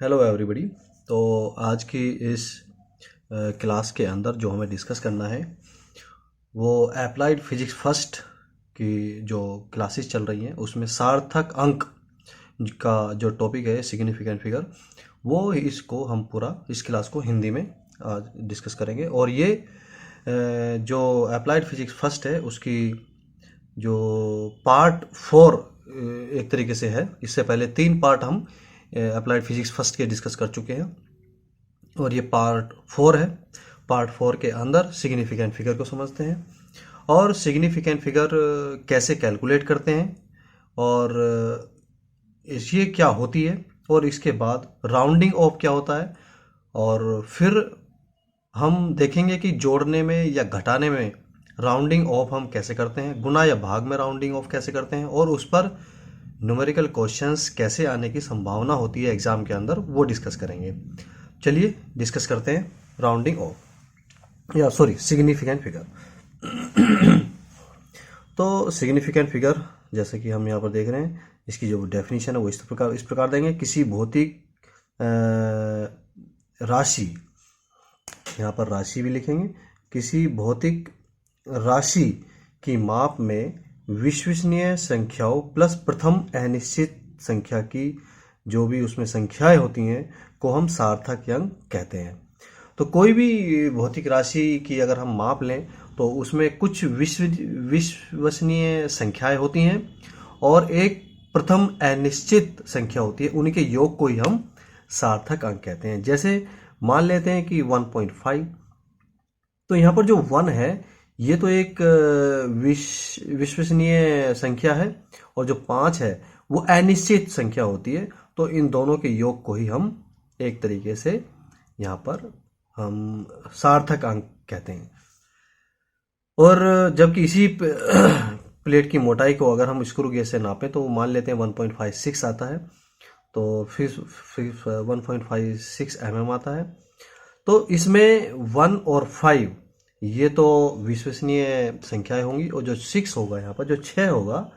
Hello everybody. तो आज की इस क्लास के अंदर जो हमें डिस्कस करना है वो अप्लाइड फिजिक्स फर्स्ट की जो क्लासेस चल रही हैं उसमें सार्थक अंक का जो टॉपिक है सिग्निफिकेंट फिगर, वो इसको हम पूरा इस क्लास को हिंदी में आज डिस्कस करेंगे। और ये जो अप्लाइड फिजिक्स फर्स्ट है उसकी जो पार्ट 4 एक तरीके से है। इससे पहले 3 पार्ट हम अप्लाइड फिजिक्स फर्स्ट के डिस्कस कर चुके हैं और ये पार्ट 4 है। पार्ट 4 के अंदर सिग्निफिकेंट फिगर को समझते हैं और सिग्निफिकेंट फिगर कैसे कैलकुलेट करते हैं और ये क्या होती है, और इसके बाद राउंडिंग ऑफ क्या होता है, और फिर हम देखेंगे कि जोड़ने में या घटाने में राउंडिंग ऑफ हम कैसे करते हैं, गुना या भाग में राउंडिंग ऑफ कैसे करते हैं, और उस पर न्यूमेरिकल क्वेश्चंस कैसे आने की संभावना होती है एग्जाम के अंदर, वो डिस्कस करेंगे। चलिए डिस्कस करते हैं राउंडिंग ऑफ या सॉरी सिग्निफिकेंट फिगर। तो सिग्निफिकेंट फिगर जैसे कि हम यहाँ पर देख रहे हैं, इसकी जो डेफिनेशन है वो इस प्रकार देंगे। किसी भौतिक राशि, यहाँ पर राशि भी लिखेंगे, किसी भौतिक राशि की माप में विश्वसनीय संख्याओं प्लस प्रथम अनिश्चित संख्या की जो भी उसमें संख्याएं होती हैं को हम सार्थक अंक कहते हैं। तो कोई भी भौतिक राशि की अगर हम माप लें तो उसमें कुछ विश्वसनीय संख्याएं होती हैं और एक प्रथम अनिश्चित संख्या होती है, उन्हीं के योग को ही हम सार्थक अंक कहते हैं। जैसे मान लेते हैं कि 1.5, तो यहाँ पर जो 1 है ये तो एक विश्वसनीय संख्या है और जो 5 है वो अनिश्चित संख्या होती है। तो इन दोनों के योग को ही हम एक तरीके से यहाँ पर हम सार्थक अंक कहते हैं। और जबकि इसी प्लेट की मोटाई को अगर हम स्क्रू गेज से नापें तो मान लेते हैं 1.56 आता है, तो फिर 1.56 mm आता है। तो इसमें 1 और 5 ये तो विश्वसनीय संख्याएं होंगी और जो 6 होगा यहाँ पर, जो 6 होगा,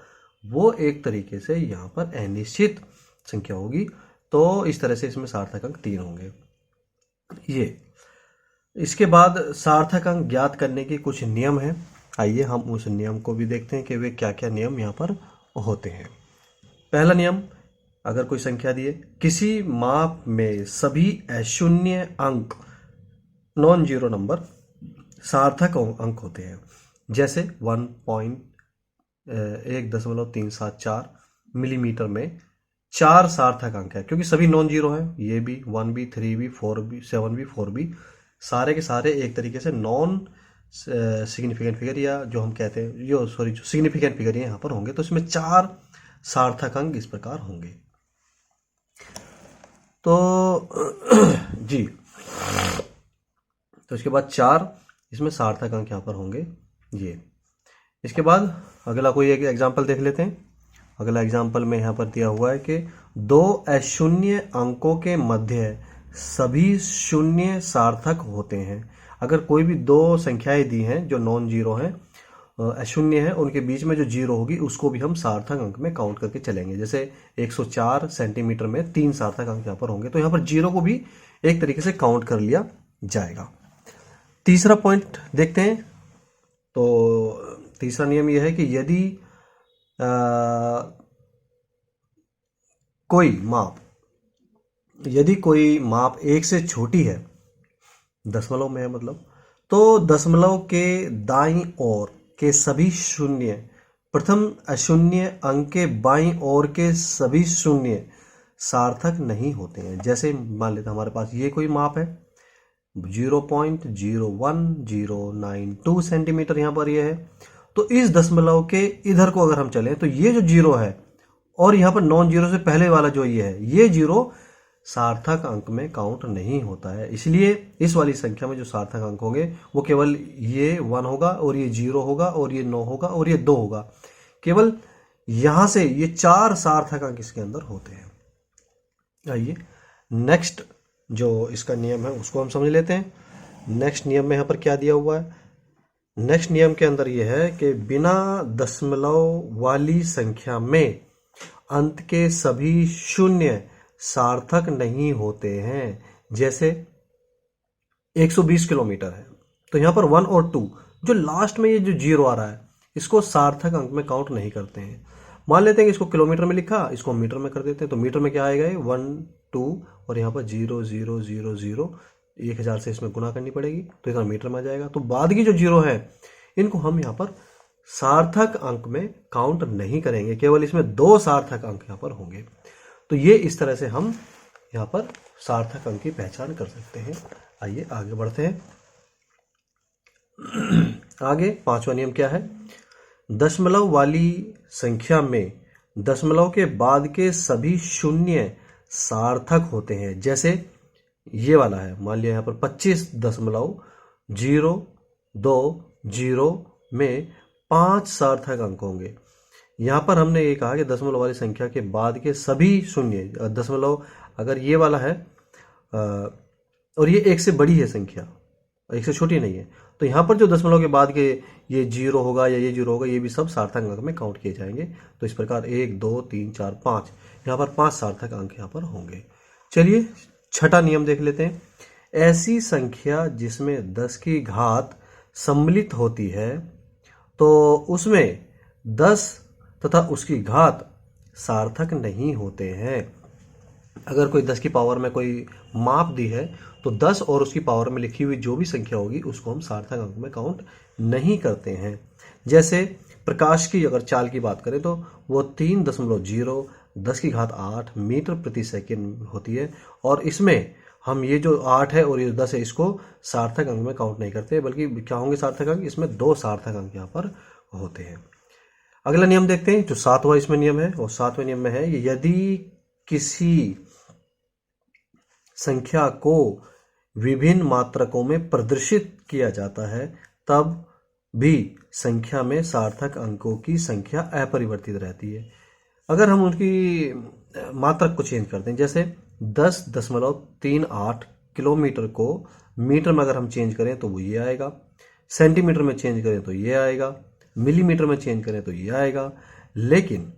वो एक तरीके से यहाँ पर अनिश्चित संख्या होगी। तो इस तरह से इसमें सार्थक अंक 3 होंगे। ये इसके बाद सार्थक अंक ज्ञात करने के कुछ नियम हैं। आइए हम उस नियम को भी देखते हैं कि वे क्या क्या नियम यहाँ पर होते हैं। पहला नियम, अगर कोई संख्या दी है, किसी माप में सभी अशून्य अंक नॉन जीरो नंबर सार्थक अंक होते हैं। जैसे 1.1374 मिलीमीटर में 4 सार्थक अंक है क्योंकि सभी नॉन जीरो हैं। ये भी 1 भी 3 भी 4 भी 7 भी 4 भी सारे के सारे एक तरीके से नॉन सिग्निफिकेंट फिगर, या जो हम कहते हैं जो सिग्निफिकेंट फिगर यहाँ पर होंगे। तो इसमें 4 सार्थक अंक इस प्रकार होंगे। तो जी, तो इसके बाद 4 इसमें सार्थक अंक यहाँ पर होंगे ये। इसके बाद अगला कोई एक एग्जाम्पल देख लेते हैं। अगला एग्जाम्पल में यहाँ पर दिया हुआ है कि 2 अशून्य अंकों के मध्य सभी शून्य सार्थक होते हैं। अगर कोई भी 2 संख्याएं दी हैं जो नॉन जीरो हैं, अशून्य है, उनके बीच में जो जीरो होगी उसको भी हम सार्थक अंक में काउंट करके चलेंगे। जैसे 104 सेंटीमीटर में 3 सार्थक अंक यहाँ पर होंगे, तो यहाँ पर जीरो को भी एक तरीके से काउंट कर लिया जाएगा। तीसरा पॉइंट देखते हैं। तो तीसरा नियम यह है कि यदि कोई माप 1 से छोटी है, दशमलव में है मतलब, तो दशमलव के दाईं ओर के सभी शून्य प्रथम अशून्य अंक के बाईं ओर के सभी शून्य सार्थक नहीं होते हैं। जैसे मान लेते हैं हमारे पास ये कोई माप है 0.01092 सेंटीमीटर, यहाँ पर ये है। तो इस दशमलव के इधर को अगर हम चलें तो ये जो जीरो है और यहाँ पर नॉन जीरो से पहले वाला जो ये है, ये जीरो सार्थक अंक में काउंट नहीं होता है। इसलिए इस वाली संख्या में जो सार्थक अंक होंगे वो केवल ये 1 होगा और ये 0 होगा और ये 9 होगा और ये 2 होगा। केवल यहां से ये 4 सार्थक अंक इसके अंदर होते हैं। आइए नेक्स्ट जो इसका नियम है उसको हम समझ लेते हैं। नेक्स्ट नियम में यहाँ पर क्या दिया हुआ है। नेक्स्ट नियम के अंदर यह है कि बिना दशमलव वाली संख्या में अंत के सभी शून्य सार्थक नहीं होते हैं। जैसे 120 किलोमीटर है, तो यहाँ पर 1 और 2, जो लास्ट में ये जो 0 आ रहा है, इसको सार्थक अंक में काउंट नहीं करते हैं। मान लेते हैं कि इसको किलोमीटर में लिखा, इसको मीटर में कर देते हैं, तो मीटर में क्या आएगा, 1 2 और यहाँ पर 0 0 0 0, 1000 से इसमें गुना करनी पड़ेगी, तो इतना मीटर में आ जाएगा। तो बाद की जो 0 है, इनको हम यहाँ पर सार्थक अंक में काउंट नहीं करेंगे, केवल इसमें 2 सार्थक अंक यहाँ पर होंगे। तो ये इस तरह से हम यहाँ पर सार्थक अंक की पहचान कर सकते हैं। आइए आगे बढ़ते हैं। आगे 5वां नियम क्या है, दशमलव वाली संख्या में दशमलव के बाद के सभी शून्य सार्थक होते हैं। जैसे ये वाला है, मान लिया यहाँ पर 25.020 में 5 सार्थक अंक होंगे। यहाँ पर हमने ये कहा कि दशमलव वाली संख्या के बाद के सभी शून्य, दशमलव अगर ये वाला है और ये 1 से बड़ी है संख्या, 1 से छोटी नहीं है, तो यहाँ पर जो दशमलव के बाद के ये 0 होगा या ये 0 होगा, ये भी सब सार्थक अंक में काउंट किए जाएंगे। तो इस प्रकार 1 2 3 4 5, यहाँ पर 5 सार्थक अंक यहाँ पर होंगे। चलिए 6वां नियम देख लेते हैं। ऐसी संख्या जिसमें 10 की घात सम्मिलित होती है, तो उसमें 10 तथा उसकी घात सार्थक नहीं होते हैं। अगर कोई 10 की पावर में कोई माप दी है, तो 10 और उसकी पावर में लिखी हुई जो भी संख्या होगी, उसको हम सार्थक अंक में काउंट नहीं करते हैं। जैसे प्रकाश की अगर चाल की बात करें, तो वो 3.0 10 की घात 8 मीटर प्रति सेकंड होती है, और इसमें हम ये जो 8 है और ये 10 है, इसको सार्थक अंक में काउंट नहीं करते, बल्कि क्या होंगे सार्थक अंक, इसमें 2 सार्थक अंक यहाँ पर होते हैं। अगला नियम देखते हैं, जो 7वां इसमें नियम है, और 7वें नियम में है, यदि किसी संख्या को विभिन्न मात्रकों में प्रदर्शित किया जाता है, तब भी संख्या में सार्थक अंकों की संख्या अपरिवर्तित रहती है। अगर हम उनकी मात्रक को चेंज करते हैं, जैसे 10.38 किलोमीटर को मीटर में अगर हम चेंज करें तो वो ये आएगा, सेंटीमीटर में चेंज करें तो ये आएगा, मिलीमीटर में चेंज करें तो ये आएगा। लेकिन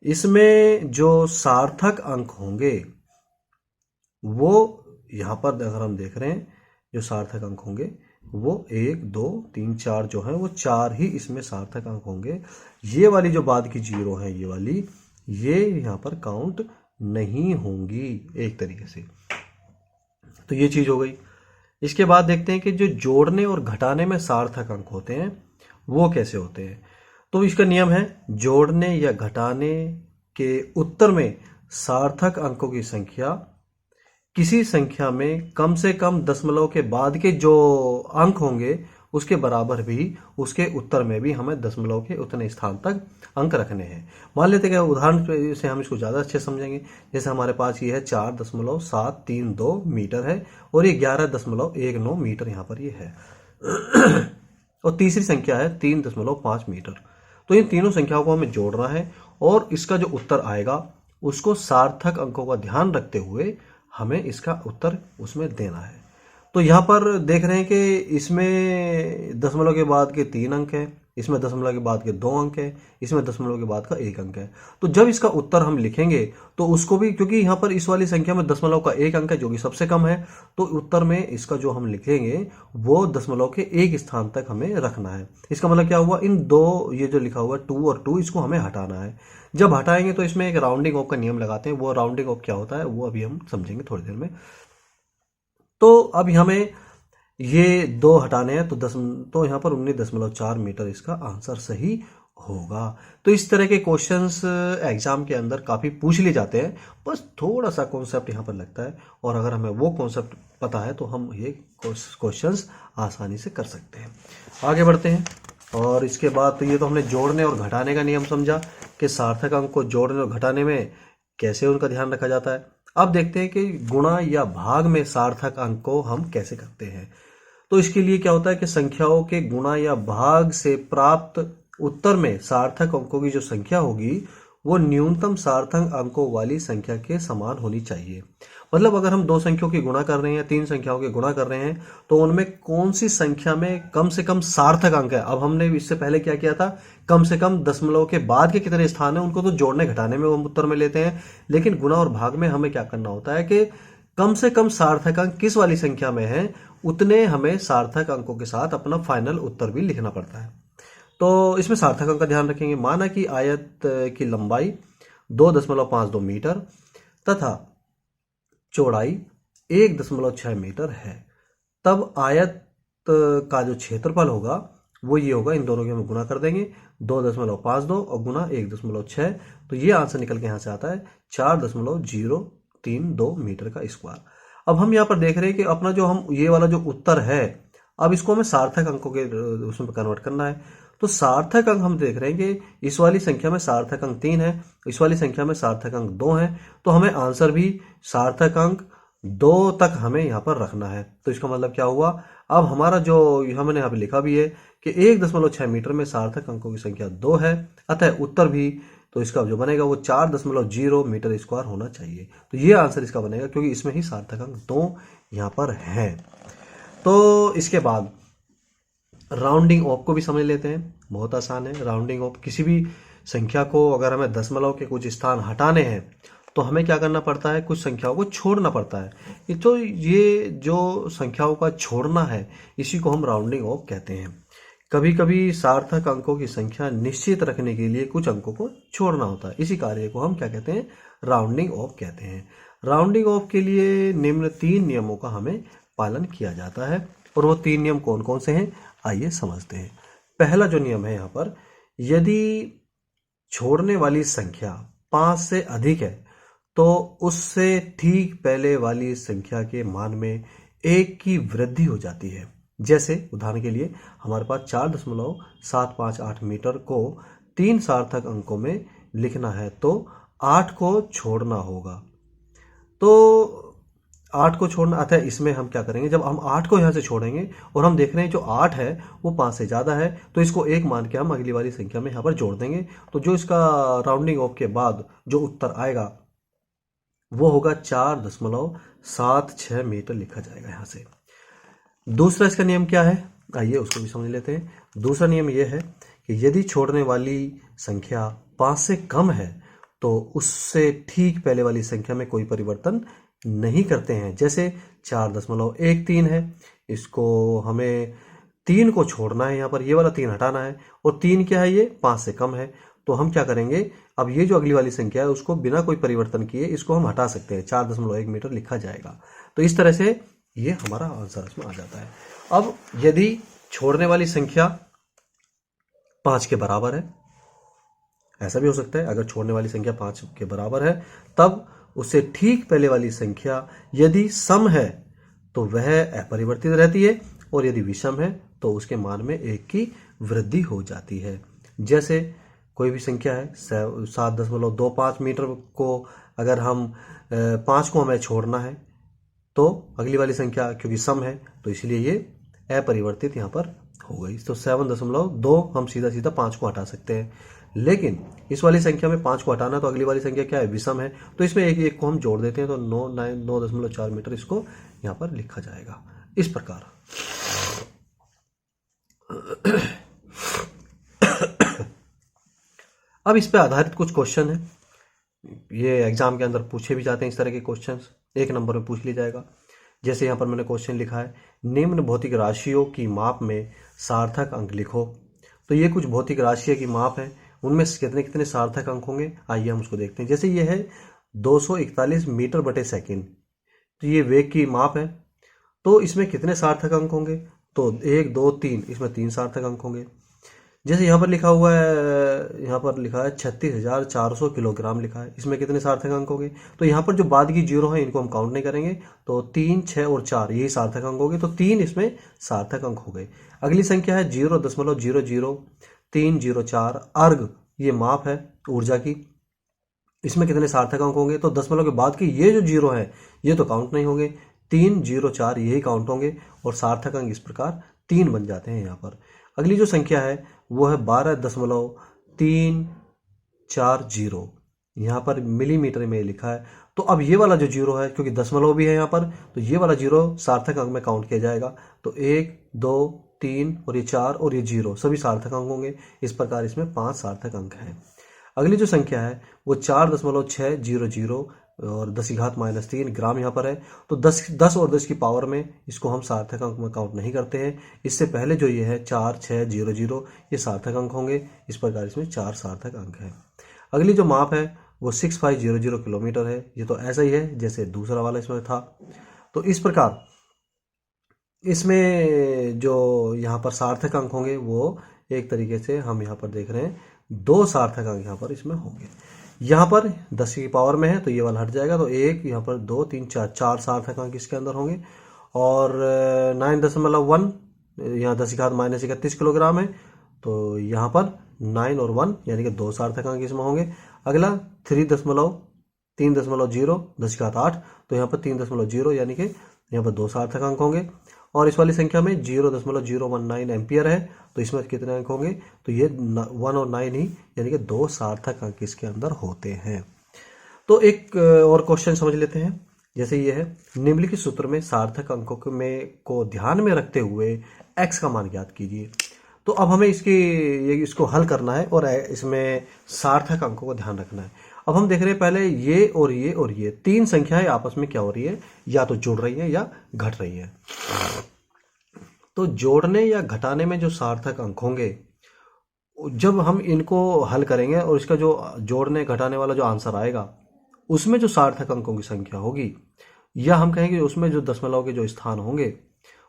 इसमें जो सार्थक अंक होंगे, वो यहाँ पर अगर हम देख रहे हैं, जो सार्थक अंक होंगे वो 1 2 3 4 जो है, वो 4 ही इसमें सार्थक अंक होंगे। ये वाली जो बाद की 0 है, ये वाली, ये यहाँ पर काउंट नहीं होंगी एक तरीके से। तो ये चीज हो गई। इसके बाद देखते हैं कि जो जोड़ने और घटाने में सार्थक अंक होते हैं, वो कैसे होते हैं। तो इसका नियम है, जोड़ने या घटाने के उत्तर में सार्थक अंकों की संख्या किसी संख्या में कम से कम दशमलव के बाद के जो अंक होंगे, उसके बराबर भी उसके उत्तर में भी हमें दशमलव के उतने स्थान तक अंक रखने हैं। मान लेते हैं कि उदाहरण से हम इसको ज़्यादा अच्छे समझेंगे। जैसे हमारे पास ये है 4.732 मीटर है, और ये 11.19 मीटर यहाँ पर ये है। और तीसरी संख्या है 3.5 मीटर। तो इन तीनों संख्याओं को हमें जोड़ना है, और इसका जो उत्तर आएगा उसको सार्थक अंकों का ध्यान रखते हुए हमें इसका उत्तर उसमें देना है। तो यहाँ पर देख रहे हैं कि इसमें दशमलव के बाद के 3 अंक है, इसमें दशमलव के बाद के 2 अंक है, इसमें दशमलव के बाद का 1 अंक है। तो जब इसका उत्तर हम लिखेंगे, तो उसको भी, क्योंकि यहाँ पर इस वाली संख्या में दशमलव का 1 अंक है जो कि सबसे कम है, तो उत्तर में इसका जो हम लिखेंगे वो दशमलव के 1 स्थान तक हमें रखना है। इसका मतलब क्या हुआ, इन दो ये जो लिखा हुआ 2 और 2, इसको हमें हटाना है। जब हटाएंगे तो इसमें एक राउंडिंग ऑफ का नियम लगाते हैं। वो राउंडिंग ऑफ क्या होता है, वो अभी हम समझेंगे थोड़ी देर में। तो अब हमें ये 2 हटाने हैं, तो यहाँ पर 19.4 मीटर इसका आंसर सही होगा। तो इस तरह के क्वेश्चंस एग्जाम के अंदर काफ़ी पूछ लिए जाते हैं, बस थोड़ा सा कॉन्सेप्ट यहाँ पर लगता है, और अगर हमें वो कॉन्सेप्ट पता है तो हम ये क्वेश्चंस आसानी से कर सकते हैं। आगे बढ़ते हैं। और इसके बाद तो ये तो हमने जोड़ने और घटाने का नियम समझा कि सार्थक अंक को जोड़ने और घटाने में कैसे उनका ध्यान रखा जाता है। अब देखते हैं कि गुणा या भाग में सार्थक अंक को हम कैसे करते हैं। तो इसके लिए क्या होता है कि संख्याओं के गुणा या भाग से प्राप्त उत्तर में सार्थक अंकों की जो संख्या होगी, वो न्यूनतम सार्थक अंकों वाली संख्या के समान होनी चाहिए। मतलब अगर हम दो संख्याओं की गुणा कर रहे हैं, तीन संख्याओं की गुणा कर रहे हैं, तो उनमें कौन सी संख्या में कम से कम सार्थक अंक है। अब हमने इससे पहले क्या किया था, कम से कम दशमलव के बाद के कितने स्थान है उनको तो जोड़ने घटाने में हम उत्तर में लेते हैं, लेकिन गुणा और भाग में हमें क्या करना होता है कि कम से कम सार्थक अंक किस वाली संख्या में है, उतने हमें सार्थक अंकों के साथ अपना फाइनल उत्तर भी लिखना पड़ता है। तो इसमें सार्थक अंक का ध्यान रखेंगे। माना कि आयत की लंबाई 2.52 मीटर तथा चौड़ाई 1.6 मीटर है, तब आयत का जो क्षेत्रफल होगा वो ये होगा, इन दोनों के हम गुणा कर देंगे, 2.52 और गुणा 1.6, तो ये आंसर निकल के यहाँ से आता है 4.032 मीटर का स्क्वायर। अब हम यहाँ पर देख रहे हैं कि अपना जो हम ये वाला जो उत्तर है, अब इसको हमें सार्थक अंकों के उसमें कन्वर्ट करना है। तो सार्थक अंक हम देख रहे हैं कि इस वाली संख्या में सार्थक अंक 3 है, इस वाली संख्या में सार्थक अंक 2 है, तो हमें आंसर भी सार्थक अंक 2 तक हमें यहाँ पर रखना है। तो इसका मतलब क्या हुआ, अब हमारा जो हमने यहाँ पे लिखा भी है कि 1.6 मीटर में सार्थक अंकों की संख्या 2 है, अतः उत्तर भी तो इसका जो बनेगा वो 4.0 मीटर स्क्वायर होना चाहिए। तो ये आंसर इसका बनेगा क्योंकि इसमें ही सार्थक अंक 2 यहाँ पर है। तो इसके बाद राउंडिंग ऑफ को भी समझ लेते हैं, बहुत आसान है। राउंडिंग ऑफ, किसी भी संख्या को अगर हमें दशमलव के कुछ स्थान हटाने हैं तो हमें क्या करना पड़ता है, कुछ संख्याओं को छोड़ना पड़ता है। तो ये जो संख्याओं का छोड़ना है इसी को हम राउंडिंग ऑफ कहते हैं। कभी कभी सार्थक अंकों की संख्या निश्चित रखने के लिए कुछ अंकों को छोड़ना होता है, इसी कार्य को हम क्या कहते हैं, राउंडिंग ऑफ कहते हैं। राउंडिंग ऑफ के लिए निम्न 3 नियमों का हमें पालन किया जाता है, और वो 3 नियम कौन कौन से हैं आइए समझते हैं। पहला जो नियम है यहाँ पर, यदि छोड़ने वाली संख्या 5 से अधिक है तो उससे ठीक पहले वाली संख्या के मान में 1 की वृद्धि हो जाती है। जैसे उदाहरण के लिए हमारे पास 4.758 मीटर को 3 सार्थक अंकों में लिखना है, तो 8 को छोड़ना होगा। तो 8 को छोड़ना, अतः इसमें हम क्या करेंगे, जब हम 8 को यहाँ से छोड़ेंगे और हम देख रहे हैं जो 8 है वो 5 से ज़्यादा है, तो इसको 1 मान के हम अगली वाली संख्या में यहाँ पर जोड़ देंगे। तो जो इसका राउंडिंग ऑफ के बाद जो उत्तर आएगा वो होगा 4.76 मीटर लिखा जाएगा यहाँ से। दूसरा इसका नियम क्या है, आइए उसको भी समझ लेते हैं। दूसरा नियम यह है कि यदि छोड़ने वाली संख्या 5 से कम है तो उससे ठीक पहले वाली संख्या में कोई परिवर्तन नहीं करते हैं। जैसे 4.13 है, इसको हमें 3 को छोड़ना है, यहाँ पर ये वाला 3 हटाना है, और 3 क्या है, ये 5 से कम है। तो हम क्या करेंगे, अब ये जो अगली वाली संख्या है उसको बिना कोई परिवर्तन किए इसको हम हटा सकते हैं, 4.1 मीटर लिखा जाएगा। तो इस तरह से ये हमारा आंसर इसमें आ जाता है। अब यदि छोड़ने वाली संख्या 5 के बराबर है, ऐसा भी हो सकता है, अगर छोड़ने वाली संख्या 5 के बराबर है तब उससे ठीक पहले वाली संख्या यदि सम है तो वह अपरिवर्तित रहती है, और यदि विषम है तो उसके मान में 1 की वृद्धि हो जाती है। जैसे कोई भी संख्या है 7.25 मीटर को अगर हम 5 को हमें छोड़ना है तो अगली वाली संख्या क्योंकि सम है तो इसलिए ये अपरिवर्तित यहाँ पर हो गई। तो 7.2 हम सीधा सीधा 5 को हटा सकते हैं, लेकिन इस वाली संख्या में 5 को हटाना तो अगली वाली संख्या क्या है, विषम है, तो इसमें एक को हम जोड़ देते हैं, तो 9.4 मीटर इसको यहाँ पर लिखा जाएगा इस प्रकार। अब इस पे आधारित कुछ क्वेश्चन है, ये एग्जाम के अंदर पूछे भी जाते हैं, इस तरह के क्वेश्चंस 1 नंबर में पूछ लिया जाएगा। जैसे यहाँ पर मैंने क्वेश्चन लिखा है, निम्न भौतिक राशियों की माप में सार्थक अंक लिखो। तो ये कुछ भौतिक राशियों की माप है, उनमें कितने कितने सार्थक अंक होंगे आइए हम उसको देखते हैं। जैसे ये है 241 मीटर बटे सेकेंड, तो ये वेग की माप है, तो इसमें कितने सार्थक अंक होंगे, तो 1 2 3, इसमें 3 सार्थक अंक होंगे। जैसे यहाँ पर लिखा हुआ है, यहाँ पर लिखा है 36,400 किलोग्राम लिखा है, इसमें कितने सार्थक अंक होंगे, तो यहाँ पर जो बाद की जीरो है इनको हम काउंट नहीं करेंगे, तो 3 6 और 4 यही सार्थक अंक होंगे, तो 3 इसमें सार्थक अंक हो गए। अगली संख्या है 0.00304 अर्ग, ये माप है ऊर्जा की, इसमें कितने सार्थक अंक होंगे, तो दशमलव के बाद की ये जो जीरो है ये तो काउंट नहीं होंगे, 3 0 4 यही काउंट होंगे, और सार्थक अंक इस प्रकार 3 बन जाते हैं यहाँ पर। अगली जो संख्या है वो है 12.346 4 जीरो, यहाँ पर मिलीमीटर में लिखा है। तो अब ये वाला जो जीरो है, क्योंकि दशमलव भी है यहाँ पर, तो ये वाला जीरो सार्थक अंक में काउंट किया जाएगा। तो 1 2 3 और ये 4 और ये जीरो सभी सार्थक अंक होंगे। इस प्रकार इसमें 5 सार्थक अंक हैं। अगली जो संख्या है वो 4.600 और 10⁻³ ग्राम यहाँ पर है। तो 10 और 10 की पावर में इसको हम सार्थक अंक में काउंट नहीं करते हैं। इससे पहले जो ये है 4600 ये सार्थक अंक होंगे। इस प्रकार इसमें 4 सार्थक अंक हैं। अगली जो माप है वो 6500 किलोमीटर है। ये तो ऐसा ही है जैसे दूसरा वाला इसमें था। तो इस प्रकार इसमें जो यहाँ पर सार्थक अंक होंगे वो एक तरीके से हम यहाँ पर देख रहे हैं 2 सार्थक अंक यहाँ पर इसमें होंगे। यहाँ पर 10 की पावर में है तो ये वाला हट जाएगा। तो 1 यहाँ पर 2 3 4 सार्थक अंक इसके अंदर होंगे। और 9.1 यहाँ 10⁻³ किलोग्राम है। तो यहाँ पर 9 और 1 यानी कि 2 सार्थक अंक इसमें होंगे। अगला 3.0 10⁸ तो यहाँ पर 3.0 यानी कि यहाँ पर 2 सार्थक अंक होंगे। और इस वाली संख्या में 0.019 एम्पियर है। तो इसमें कितने अंक होंगे? तो ये 1 और 9 ही यानी कि 2 सार्थक अंक इसके अंदर होते हैं। तो एक और क्वेश्चन समझ लेते हैं। जैसे ये है, निम्नलिखित सूत्र में सार्थक अंकों को ध्यान में रखते हुए x का मान ज्ञात कीजिए। तो अब हमें इसको हल करना है और इसमें सार्थक अंकों को ध्यान रखना है। अब हम देख रहे हैं पहले ये और ये और ये 3 संख्याएं आपस में क्या हो रही है, या तो जुड़ रही है या घट रही है। तो जोड़ने या घटाने में जो सार्थक अंक होंगे, जब हम इनको हल करेंगे और इसका जो जोड़ने घटाने वाला जो आंसर आएगा उसमें जो सार्थक अंकों की संख्या होगी, या हम कहेंगे उसमें जो दशमलव के जो स्थान होंगे,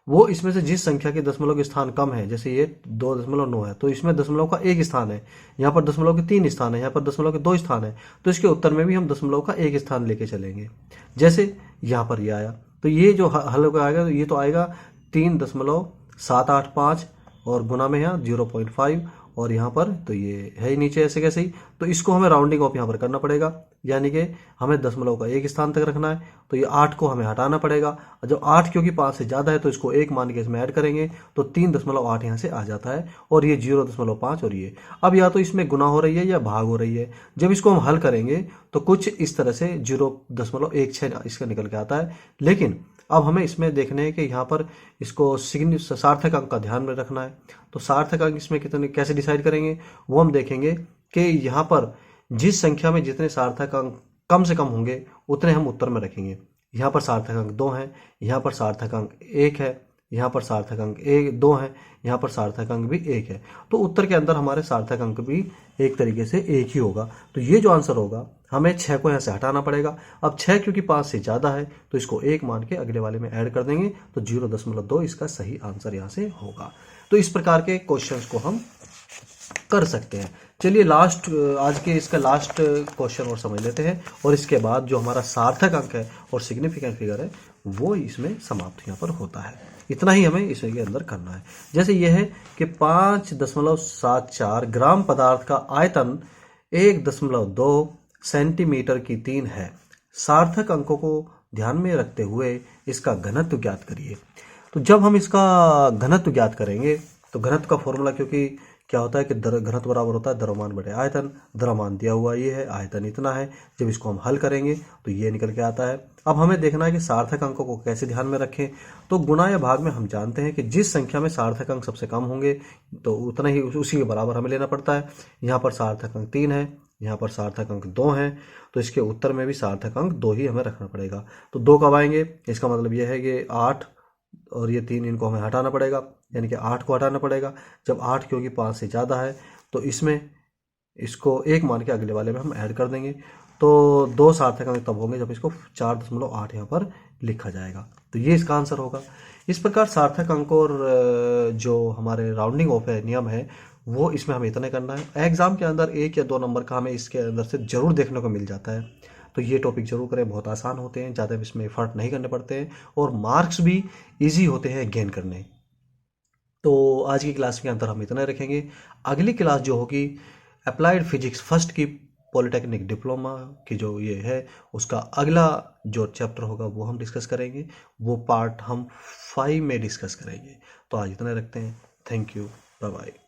वो इसमें से जिस संख्या के दशमलव के स्थान कम है, जैसे ये 2.9 है तो इसमें दशमलव का 1 स्थान है, यहाँ पर दशमलव के 3 स्थान है, यहाँ पर दशमलव के 2 स्थान है। तो इसके उत्तर में भी हम दशमलव का 1 स्थान लेके चलेंगे। जैसे यहाँ पर ये आया तो ये जो हल आएगा तो ये तो आएगा 3.785 और गुना में यहाँ 0.5 और यहाँ पर तो ये है ही नीचे ऐसे कैसे ही। तो इसको हमें राउंडिंग ऑफ यहाँ पर करना पड़ेगा, यानी कि हमें दशमलव का 1 स्थान तक रखना है। तो ये 8 को हमें हटाना पड़ेगा। और जब 8 क्योंकि 5 से ज़्यादा है तो इसको 1 मान के इसमें ऐड करेंगे तो 3.8 यहाँ से आ जाता है। और ये 0.5 और ये अब या तो इसमें गुना हो रही है या भाग हो रही है। जब इसको हम हल करेंगे तो कुछ इस तरह से 0.16 इसका निकल के आता है। लेकिन अब हमें इसमें देखने हैं कि यहाँ पर इसको सार्थक अंक का ध्यान में रखना है। तो सार्थक अंक इसमें कितने कैसे डिसाइड करेंगे वो हम देखेंगे कि यहाँ पर जिस संख्या में जितने सार्थक अंक कम से कम होंगे उतने हम उत्तर में रखेंगे। यहाँ पर सार्थक अंक 2 हैं, यहाँ पर सार्थक अंक 1 है, यहाँ पर सार्थक अंक 2 है, यहाँ पर सार्थक अंक भी 1 है। तो उत्तर के अंदर हमारे सार्थक अंक भी एक तरीके से 1 ही होगा। तो ये जो आंसर होगा हमें 6 को यहाँ से हटाना पड़ेगा। अब 6 क्योंकि 5 से ज़्यादा है तो इसको 1 मान के अगले वाले में ऐड कर देंगे तो 0.2 इसका सही आंसर यहाँ से होगा। तो इस प्रकार के क्वेश्चंस को हम कर सकते हैं। चलिए आज के इसका लास्ट क्वेश्चन और समझ लेते हैं और इसके बाद जो हमारा सार्थक अंक है और सिग्निफिकेंट फिगर है वो इसमें समाप्त यहाँ पर होता है। इतना ही हमें इसके अंदर करना है। जैसे ये है कि 5.74 ग्राम पदार्थ का आयतन 1.2 सेंटीमीटर की 3 है। सार्थक अंकों को ध्यान में रखते हुए इसका घनत्व ज्ञात करिए। तो जब हम इसका घनत्व ज्ञात करेंगे तो घनत्व का फॉर्मूला क्योंकि क्या होता है कि घनत्व बराबर होता है द्रव्यमान बटे आयतन। द्रव्यमान दिया हुआ ये है, आयतन इतना है। जब इसको हम हल करेंगे तो ये निकल के आता है। अब हमें देखना है कि सार्थक अंकों को कैसे ध्यान में रखें। तो गुणा या भाग में हम जानते हैं कि जिस संख्या में सार्थक अंक सबसे कम होंगे तो उतना ही उसी के बराबर हमें लेना पड़ता है। यहाँ पर सार्थक अंक 3 है, यहाँ पर सार्थक अंक 2 हैं, तो इसके उत्तर में भी सार्थक अंक 2 ही हमें रखना पड़ेगा। तो 2 कब आएंगे? इसका मतलब यह है कि 8 और ये 3 इनको हमें हटाना पड़ेगा, यानी कि 8 को हटाना पड़ेगा। जब 8 क्योंकि 5 से ज़्यादा है तो इसमें इसको 1 मान के अगले वाले में हम ऐड कर देंगे। तो 2 सार्थक अंक तब होंगे जब इसको 4.8 यहाँ पर लिखा जाएगा। तो ये इसका आंसर होगा। इस प्रकार सार्थक अंक और जो हमारे राउंडिंग ऑफ है नियम है वो इसमें हमें इतना करना है। एग्जाम के अंदर 1 या 2 नंबर का हमें इसके अंदर से जरूर देखने को मिल जाता है। तो ये टॉपिक जरूर करें, बहुत आसान होते हैं, ज़्यादा इसमें एफर्ट नहीं करने पड़ते हैं और मार्क्स भी इजी होते हैं गेन करने। तो आज की क्लास के अंदर हम इतना रखेंगे। अगली क्लास जो होगी अप्लाइड फिजिक्स फर्स्ट की पॉलिटेक्निक डिप्लोमा की जो ये है उसका अगला जो चैप्टर होगा वो हम डिस्कस करेंगे। वो पार्ट हम 5 में डिस्कस करेंगे। तो आज इतना रखते हैं। Thank you, bye bye.